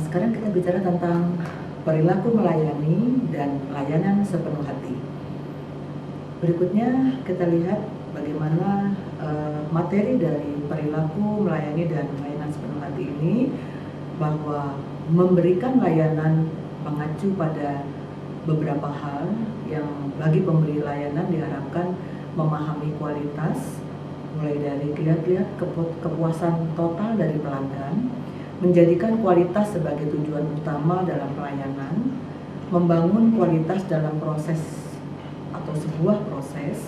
Sekarang kita bicara tentang perilaku melayani dan layanan sepenuh hati. Berikutnya kita lihat bagaimana materi dari perilaku melayani dan layanan sepenuh hati ini, bahwa memberikan layanan mengacu pada beberapa hal yang bagi pemberi layanan diharapkan memahami kualitas, mulai dari lihat kepuasan total dari pelanggan, menjadikan kualitas sebagai tujuan utama dalam pelayanan, membangun kualitas dalam proses atau sebuah proses,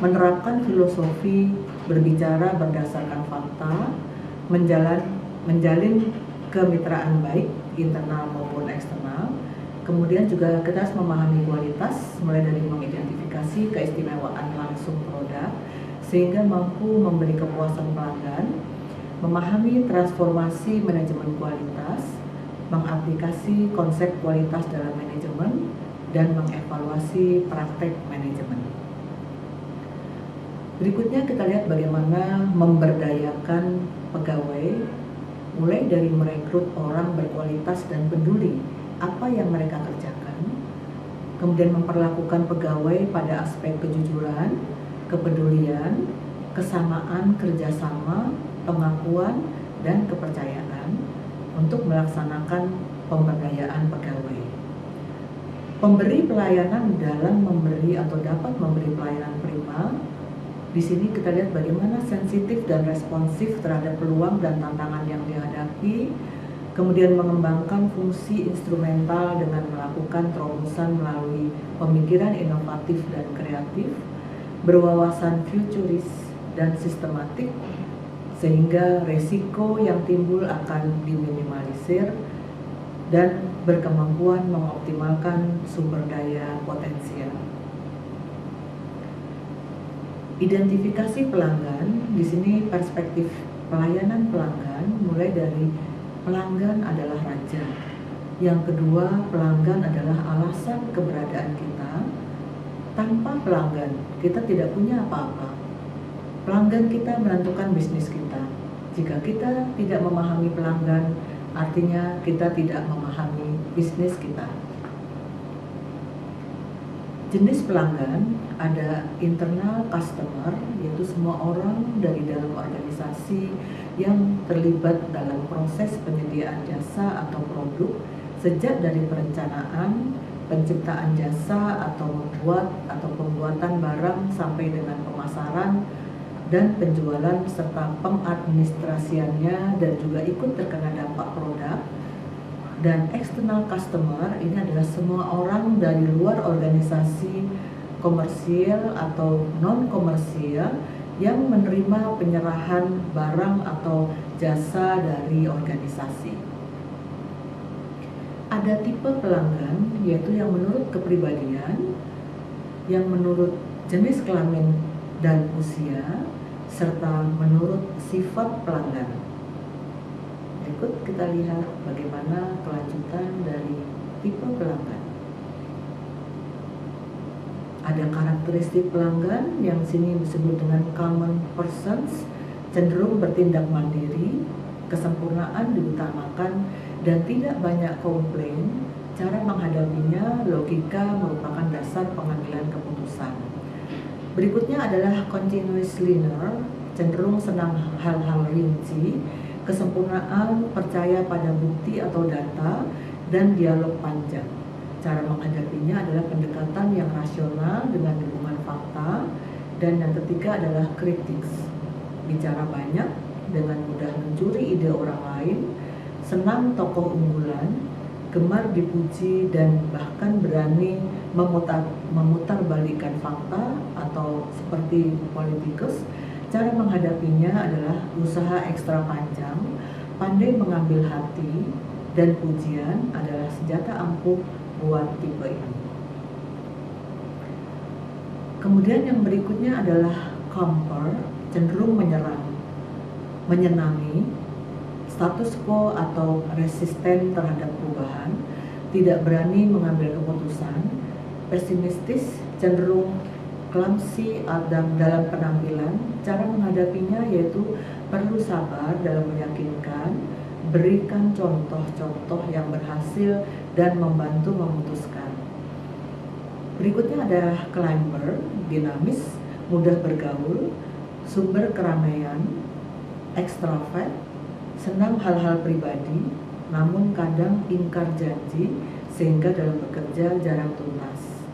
menerapkan filosofi berbicara berdasarkan fakta, menjalin kemitraan baik internal maupun eksternal. Kemudian juga kita harus memahami kualitas, mulai dari mengidentifikasi keistimewaan langsung produk sehingga mampu memberi kepuasan pelanggan, memahami transformasi manajemen kualitas, mengaplikasi konsep kualitas dalam manajemen, dan mengevaluasi praktek manajemen. Berikutnya kita lihat bagaimana memberdayakan pegawai, mulai dari merekrut orang berkualitas dan peduli apa yang mereka kerjakan, kemudian memperlakukan pegawai pada aspek kejujuran, kepedulian, kesamaan kerjasama, pengakuan, dan kepercayaan untuk melaksanakan pemberdayaan pegawai. Pemberi pelayanan dalam memberi atau dapat memberi pelayanan prima. Di sini kita lihat bagaimana sensitif dan responsif terhadap peluang dan tantangan yang dihadapi, kemudian mengembangkan fungsi instrumental dengan melakukan terobosan melalui pemikiran inovatif dan kreatif, berwawasan futuris dan sistematik, sehingga resiko yang timbul akan diminimalisir, dan berkemampuan mengoptimalkan sumber daya potensial. Identifikasi pelanggan, di sini perspektif pelayanan pelanggan mulai dari pelanggan adalah raja. Yang kedua, pelanggan adalah alasan keberadaan kita. Tanpa pelanggan, kita tidak punya apa-apa. Pelanggan kita menentukan bisnis kita. Jika kita tidak memahami pelanggan, artinya kita tidak memahami bisnis kita. Jenis pelanggan ada internal customer, yaitu semua orang dari dalam organisasi yang terlibat dalam proses penyediaan jasa atau produk, sejak dari perencanaan, penciptaan jasa atau membuat atau pembuatan barang sampai dengan pemasaran dan penjualan serta pengadministrasiannya, dan juga ikut terkena dampak produk. Dan external customer ini adalah semua orang dari luar organisasi komersial atau non komersial yang menerima penyerahan barang atau jasa dari organisasi. Ada tipe pelanggan, yaitu yang menurut kepribadian, yang menurut jenis kelamin dan usia, serta menurut sifat pelanggan. Berikut kita lihat bagaimana kelanjutan dari tipe pelanggan. Ada karakteristik pelanggan yang sini disebut dengan common persons, cenderung bertindak mandiri, kesempurnaan diutamakan, dan tidak banyak komplain. Cara menghadapinya, logika merupakan dasar pengambilan keputusan. Berikutnya adalah continuous learner, cenderung senang hal-hal rinci, kesempurnaan, percaya pada bukti atau data, dan dialog panjang. Cara menghadapinya adalah pendekatan yang rasional dengan dukungan fakta. Dan yang ketiga adalah critics, bicara banyak, dengan mudah mencuri ide orang lain, senang tokoh unggulan, gemar dipuji, dan bahkan berani memutarbalikkan fakta atau seperti politikus. Cara menghadapinya adalah usaha ekstra panjang, pandai mengambil hati, dan pujian adalah senjata ampuh buat tipe ini. Kemudian yang berikutnya adalah comfort, cenderung menyerang, menyenangi, status quo atau resisten terhadap perubahan, tidak berani mengambil keputusan, pesimistis, cenderung clumsy dalam penampilan. Cara menghadapinya yaitu perlu sabar dalam meyakinkan, berikan contoh-contoh yang berhasil dan membantu memutuskan. Berikutnya ada climber, dinamis, mudah bergaul, sumber keramaian, ekstrovert, senang hal-hal pribadi, namun kadang ingkar janji sehingga dalam bekerja jarang tuntas.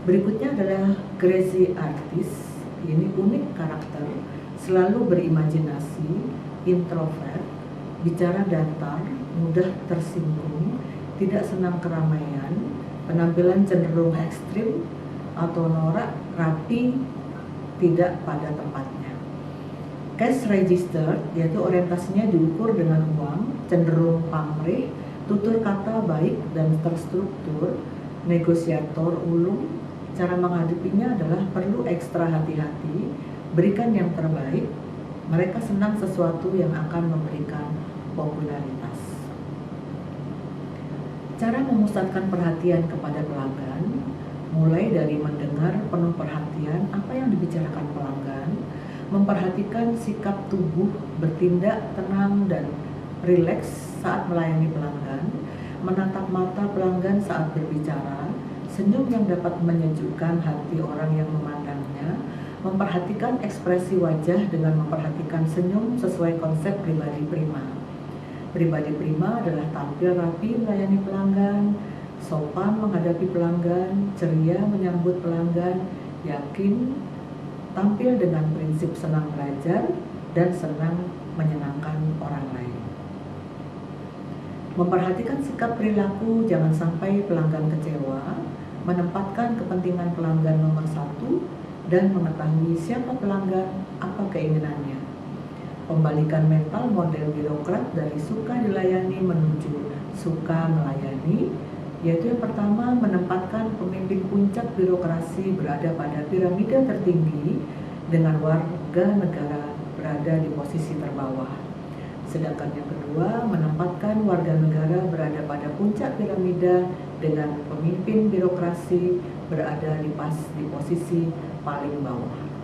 Berikutnya adalah crazy artist, ini unik karakter, selalu berimajinasi, introvert, bicara datar, mudah tersinggung, tidak senang keramaian, penampilan cenderung ekstrim atau norak, rapi, tidak pada tempatnya. Cash register, yaitu orientasinya diukur dengan uang, cenderung pamrih, tutur kata baik dan terstruktur, negosiator ulung. Cara menghadapinya adalah perlu ekstra hati-hati, berikan yang terbaik, mereka senang sesuatu yang akan memberikan popularitas. Cara memusatkan perhatian kepada pelanggan, mulai dari mendengar penuh perhatian apa yang dibicarakan pelanggan, memperhatikan sikap tubuh, bertindak tenang dan rileks saat melayani pelanggan, menatap mata pelanggan saat berbicara, senyum yang dapat menyejukkan hati orang yang memandangnya, memperhatikan ekspresi wajah dengan memperhatikan senyum sesuai konsep pribadi prima. Pribadi prima adalah tampil rapi melayani pelanggan, sopan menghadapi pelanggan, ceria menyambut pelanggan, yakin, tampil dengan prinsip senang belajar, dan senang menyenangkan orang lain. Memperhatikan sikap perilaku, jangan sampai pelanggan kecewa, menempatkan kepentingan pelanggan nomor satu, dan mengetahui siapa pelanggan, apa keinginannya. Pembalikan mental model birokrat dari suka dilayani menuju suka melayani, yaitu yang pertama menempatkan pemimpin puncak birokrasi berada pada piramida tertinggi dengan warga negara berada di posisi terbawah. Sedangkan yang kedua menempatkan warga negara berada pada puncak piramida dengan pemimpin birokrasi berada di posisi paling bawah.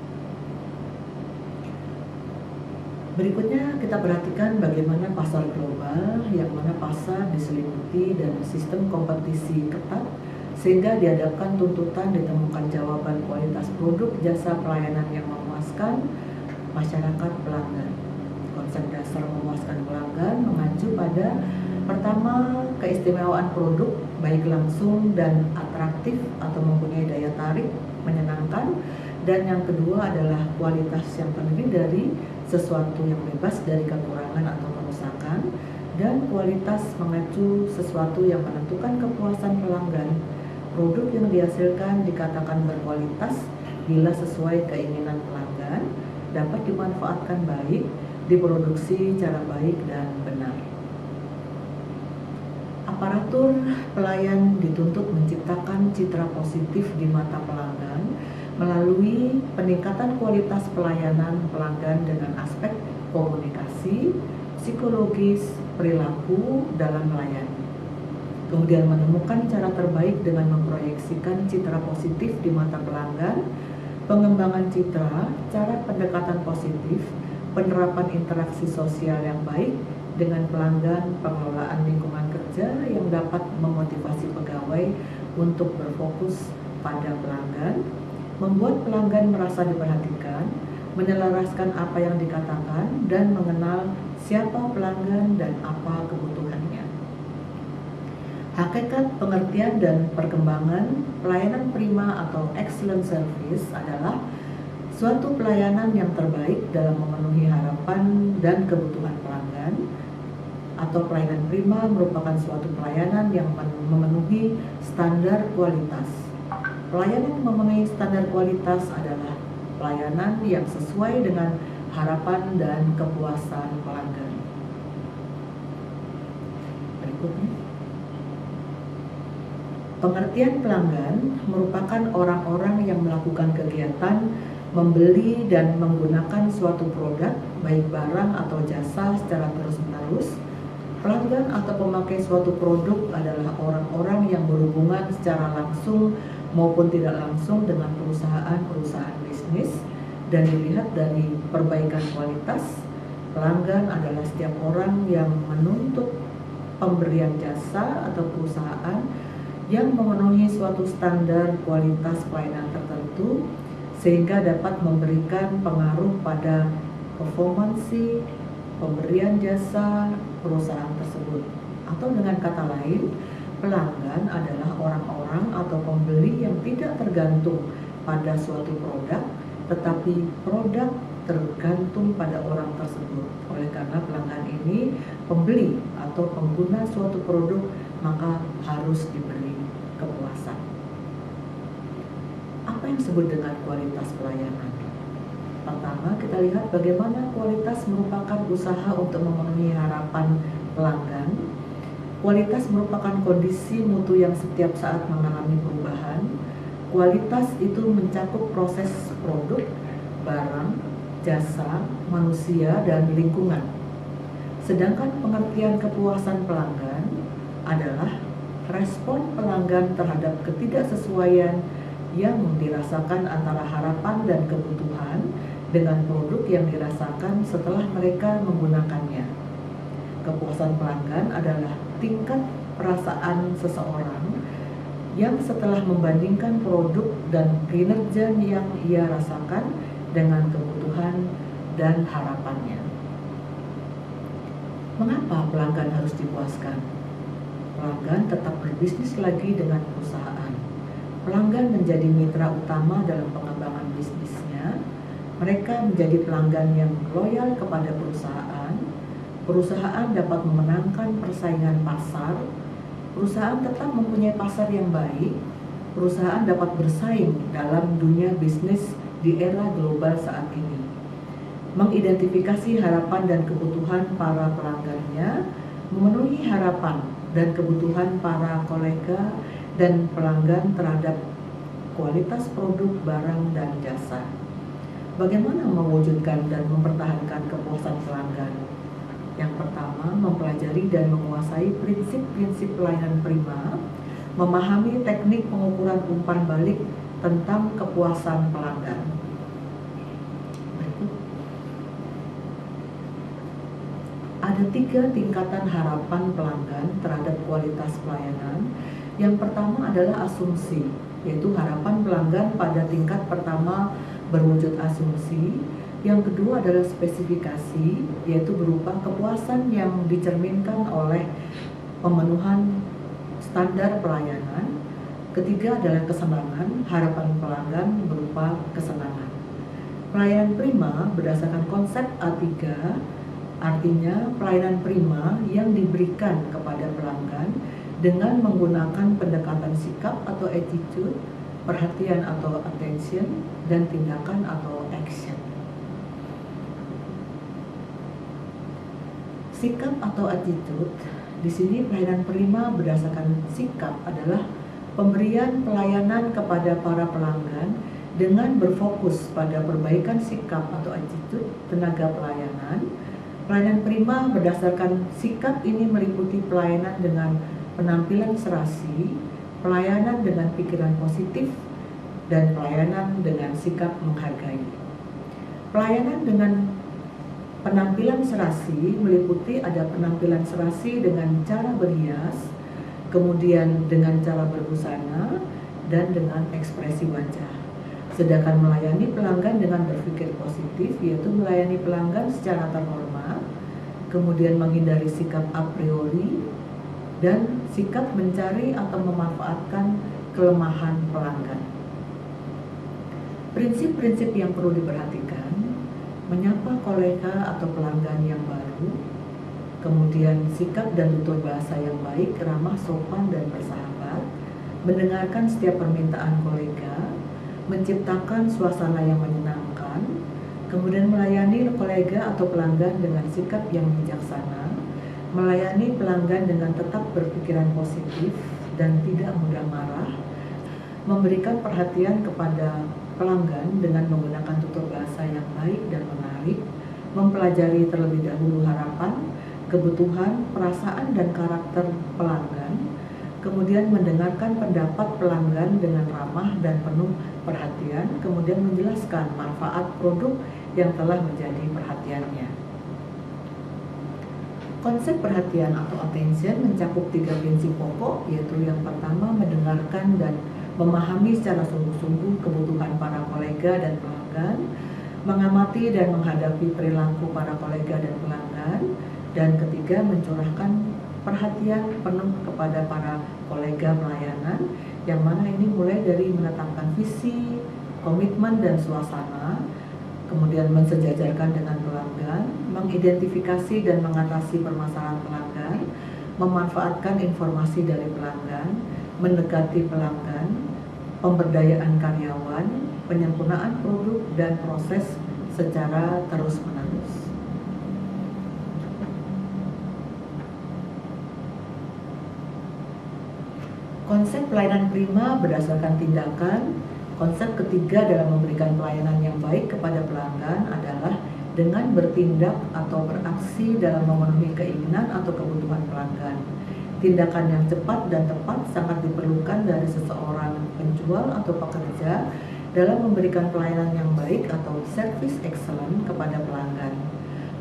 Berikutnya kita perhatikan bagaimana pasar global, yang mana pasar diselimuti dan sistem kompetisi ketat sehingga dihadapkan tuntutan ditemukan jawaban kualitas produk jasa pelayanan yang memuaskan masyarakat pelanggan. Konsep dasar memuaskan pelanggan mengacu pada pertama keistimewaan produk baik langsung dan atraktif atau mempunyai daya tarik menyenangkan, dan yang kedua adalah kualitas yang terdiri dari sesuatu yang bebas dari kekurangan atau kerusakan, dan kualitas mengacu sesuatu yang menentukan kepuasan pelanggan. Produk yang dihasilkan dikatakan berkualitas bila sesuai keinginan pelanggan, dapat dimanfaatkan baik, diproduksi secara baik dan benar. Aparatur pelayan dituntut menciptakan citra positif di mata pelanggan melalui peningkatan kualitas pelayanan pelanggan dengan aspek komunikasi, psikologis, perilaku dalam melayani. Kemudian menemukan cara terbaik dengan memproyeksikan citra positif di mata pelanggan, pengembangan citra, cara pendekatan positif, penerapan interaksi sosial yang baik dengan pelanggan, pengelolaan lingkungan kerja yang dapat memotivasi pegawai untuk berfokus pada pelanggan, membuat pelanggan merasa diperhatikan, menyelaraskan apa yang dikatakan, dan mengenal siapa pelanggan dan apa kebutuhannya. Hakikat pengertian dan perkembangan pelayanan prima atau excellent service adalah suatu pelayanan yang terbaik dalam memenuhi harapan dan kebutuhan pelanggan, atau pelayanan prima merupakan suatu pelayanan yang memenuhi standar kualitas. Pelayanan yang memenuhi standar kualitas adalah pelayanan yang sesuai dengan harapan dan kepuasan pelanggan. Berikutnya, pengertian pelanggan merupakan orang-orang yang melakukan kegiatan membeli dan menggunakan suatu produk, baik barang atau jasa secara terus-menerus. Pelanggan atau pemakai suatu produk adalah orang-orang yang berhubungan secara langsung maupun tidak langsung dengan perusahaan-perusahaan bisnis, dan dilihat dari perbaikan kualitas, Pelanggan adalah setiap orang yang menuntut pemberian jasa atau perusahaan yang memenuhi suatu standar kualitas pelayanan tertentu sehingga dapat memberikan pengaruh pada performansi pemberian jasa perusahaan tersebut. Atau dengan kata lain, pelanggan adalah orang-orang atau pembeli yang tidak tergantung pada suatu produk, tetapi produk tergantung pada orang tersebut. Oleh karena pelanggan ini pembeli atau pengguna suatu produk, maka harus diberi kepuasan. Apa yang disebut dengan kualitas pelayanan? Pertama, kita lihat bagaimana kualitas merupakan usaha untuk memenuhi harapan pelanggan. Kualitas merupakan kondisi mutu yang setiap saat mengalami perubahan. Kualitas itu mencakup proses produk, barang, jasa, manusia, dan lingkungan. Sedangkan pengertian kepuasan pelanggan adalah respon pelanggan terhadap ketidaksesuaian yang dirasakan antara harapan dan kebutuhan dengan produk yang dirasakan setelah mereka menggunakannya. Kepuasan pelanggan adalah tingkat perasaan seseorang yang setelah membandingkan produk dan kinerja yang ia rasakan dengan kebutuhan dan harapannya. Mengapa pelanggan harus dipuaskan? Pelanggan tetap berbisnis lagi dengan perusahaan. Pelanggan menjadi mitra utama dalam pengembangan bisnisnya. Mereka menjadi pelanggan yang loyal kepada perusahaan. Perusahaan dapat memenangkan persaingan pasar. Perusahaan tetap mempunyai pasar yang baik. Perusahaan dapat bersaing dalam dunia bisnis di era global saat ini. Mengidentifikasi harapan dan kebutuhan para pelanggannya, memenuhi harapan dan kebutuhan para kolega dan pelanggan terhadap kualitas produk, barang, dan jasa. Bagaimana mewujudkan dan mempertahankan kepuasan pelanggan? Yang pertama, mempelajari dan menguasai prinsip-prinsip pelayanan prima, memahami teknik pengukuran umpan balik tentang kepuasan pelanggan. Berikut. Ada 3 tingkatan harapan pelanggan terhadap kualitas pelayanan. Yang pertama adalah asumsi, yaitu harapan pelanggan pada tingkat pertama berwujud asumsi. Yang kedua adalah spesifikasi, yaitu berupa kepuasan yang dicerminkan oleh pemenuhan standar pelayanan. Ketiga adalah kesenangan, harapan pelanggan berupa kesenangan. Pelayanan prima berdasarkan konsep A3, artinya pelayanan prima yang diberikan kepada pelanggan dengan menggunakan pendekatan sikap atau attitude, perhatian atau attention, dan tindakan atau action. Sikap atau attitude, di sini pelayanan prima berdasarkan sikap adalah pemberian pelayanan kepada para pelanggan dengan berfokus pada perbaikan sikap atau attitude tenaga pelayanan. Pelayanan prima berdasarkan sikap ini meliputi pelayanan dengan penampilan serasi, pelayanan dengan pikiran positif, dan pelayanan dengan sikap menghargai. Pelayanan dengan penampilan serasi meliputi ada penampilan serasi dengan cara berhias, kemudian dengan cara berbusana, dan dengan ekspresi wajah. Sedangkan melayani pelanggan dengan berpikir positif, yaitu melayani pelanggan secara terhormat, kemudian menghindari sikap a priori, dan sikap mencari atau memanfaatkan kelemahan pelanggan. Prinsip-prinsip yang perlu diperhatikan: menyapa kolega atau pelanggan yang baru, kemudian sikap dan tutur bahasa yang baik, ramah, sopan, dan bersahabat, mendengarkan setiap permintaan kolega, menciptakan suasana yang menyenangkan, kemudian melayani kolega atau pelanggan dengan sikap yang bijaksana, melayani pelanggan dengan tetap berpikiran positif dan tidak mudah marah, memberikan perhatian kepada pelanggan dengan menggunakan tutur bahasa yang baik dan menarik, mempelajari terlebih dahulu harapan, kebutuhan, perasaan, dan karakter pelanggan, kemudian mendengarkan pendapat pelanggan dengan ramah dan penuh perhatian, kemudian menjelaskan manfaat produk yang telah menjadi perhatiannya. Konsep perhatian atau attention mencakup 3 prinsip pokok, yaitu yang pertama mendengarkan dan memahami secara sungguh-sungguh kebutuhan para kolega dan pelanggan, mengamati dan menghadapi perilaku para kolega dan pelanggan, dan ketiga mencurahkan perhatian penuh kepada para kolega pelayanan, yang mana ini mulai dari menetapkan visi, komitmen dan suasana, kemudian mensejajarkan dengan pelanggan, mengidentifikasi dan mengatasi permasalahan pelanggan, memanfaatkan informasi dari pelanggan, mendekati pelanggan, pemberdayaan karyawan, penyempurnaan produk dan proses secara terus-menerus. Konsep pelayanan prima berdasarkan tindakan. Konsep ketiga dalam memberikan pelayanan yang baik kepada pelanggan adalah dengan bertindak atau beraksi dalam memenuhi keinginan atau kebutuhan pelanggan. Tindakan yang cepat dan tepat sangat diperlukan dari seseorang penjual atau pekerja dalam memberikan pelayanan yang baik atau service excellent kepada pelanggan.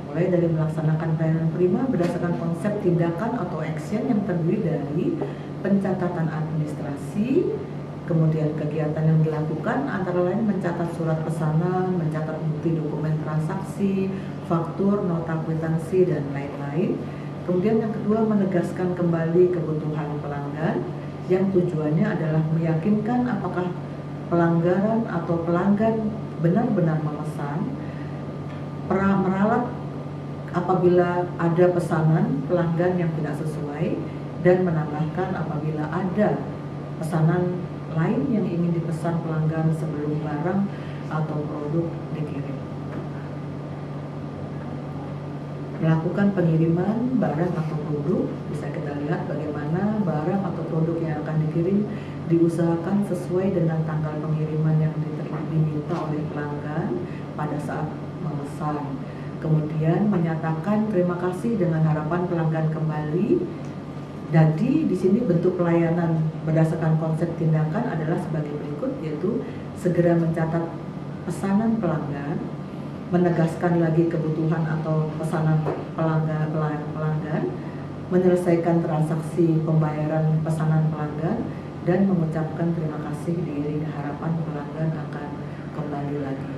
Mulai dari melaksanakan pelayanan prima berdasarkan konsep tindakan atau action yang terdiri dari pencatatan administrasi, kemudian kegiatan yang dilakukan antara lain mencatat surat pesanan, mencatat bukti dokumen transaksi, faktur, nota kwitansi, dan lain-lain. Kemudian yang kedua menegaskan kembali kebutuhan pelanggan yang tujuannya adalah meyakinkan apakah pelanggaran atau pelanggan benar-benar memesan, meralat apabila ada pesanan pelanggan yang tidak sesuai, dan menambahkan apabila ada pesanan lain yang ingin dipesan pelanggan sebelum barang atau produk dikirim. Melakukan pengiriman barang atau produk, bisa kita lihat bagaimana barang atau produk yang akan dikirim diusahakan sesuai dengan tanggal pengiriman yang diminta oleh pelanggan pada saat memesan. Kemudian menyatakan terima kasih dengan harapan pelanggan kembali. Jadi di sini bentuk pelayanan berdasarkan konsep tindakan adalah sebagai berikut, yaitu segera mencatat pesanan pelanggan, menegaskan lagi kebutuhan atau pesanan pelanggan, menyelesaikan transaksi pembayaran pesanan pelanggan, dan mengucapkan terima kasih diiringi harapan pelanggan akan kembali lagi.